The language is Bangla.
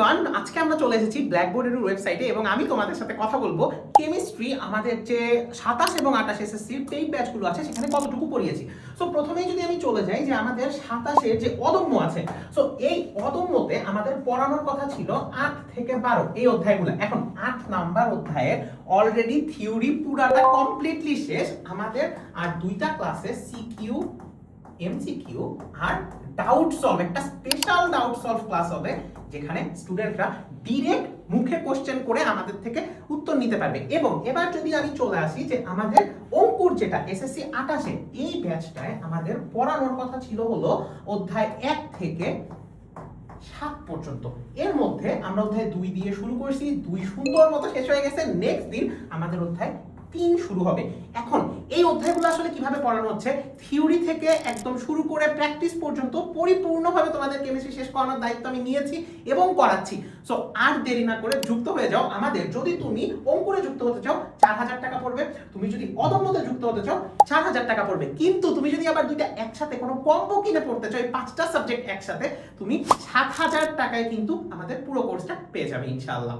এভরিওয়ান, আজকে আমরা চলে এসেছি ব্ল্যাকবোর্ডের ওয়েবসাইটে এবং আমি তোমাদের সাথে কথা বলবো কেমিস্ট্রি আমাদের যে 27 এবং 28 এসএসসি পেইড ব্যাচগুলো আছে সেখানে কতটুকু পড়িয়েছি। সো প্রথমেই যদি আমি চলে যাই যে আমাদের 27 এর যে অদম্য আছে, সো এই অদম্যতে আমাদের পড়ানোর কথা ছিল 8 থেকে 12 এই অধ্যায়গুলো। এখন 8 নাম্বার অধ্যায়ে অলরেডি থিওরি পুরাটা কমপ্লিটলি শেষ আমাদের, আর দুইটা ক্লাসে সিকিউ এমসিকিউ আর ডাউট সলভ, একটা স্পেশাল ডাউট সলভ ক্লাস হবে যেখানে স্টুডেন্টরা ডিরেক্ট মুখে কোশ্চেন করে আমাদের থেকে উত্তর নিতে পারবে। এবং এবার যদি আমি চলে আসি যে আমাদের অঙ্কুর যেটা এসএসসি 28 এই ব্যাচটায় আমাদের পড়ানোর কথা ছিল হলো অধ্যায় 1 থেকে 7 পর্যন্ত। এর মধ্যে আমরা অধ্যায় 2 দিয়ে শুরু করছি, 2 সুন্দর মতো শেষ হয়ে গেছে। নেক্সট দিন আমাদের অধ্যায় 3 শুরু হবে। এখন এই অধ্যায়গুলো আসলে কিভাবে পড়ানো হচ্ছে, থিওরি থেকে একদম শুরু করে প্র্যাকটিস পর্যন্ত পরিপূর্ণভাবে তোমাদের কেমিস্ট্রি শেষ করানোর দায়িত্ব আমি নিয়েছি এবং করাচ্ছি। সো আর দেরি না করে যুক্ত হয়ে যাও আমাদের। যদি তুমি অঙ্কুরে যুক্ত হতে চাও 4000 টাকা পড়বে, তুমি যদি অদম্যতে যুক্ত হতে চাও 4000 টাকা পড়বে। কিন্তু তুমি যদি আবার দুইটা একসাথে কোনো কম্বো কিনে পড়তে চাও, এই 5টা সাবজেক্ট একসাথে, তুমি 7000 টাকায় কিন্তু আমাদের পুরো কোর্সটা পেয়ে যাবে ইনশাআল্লাহ।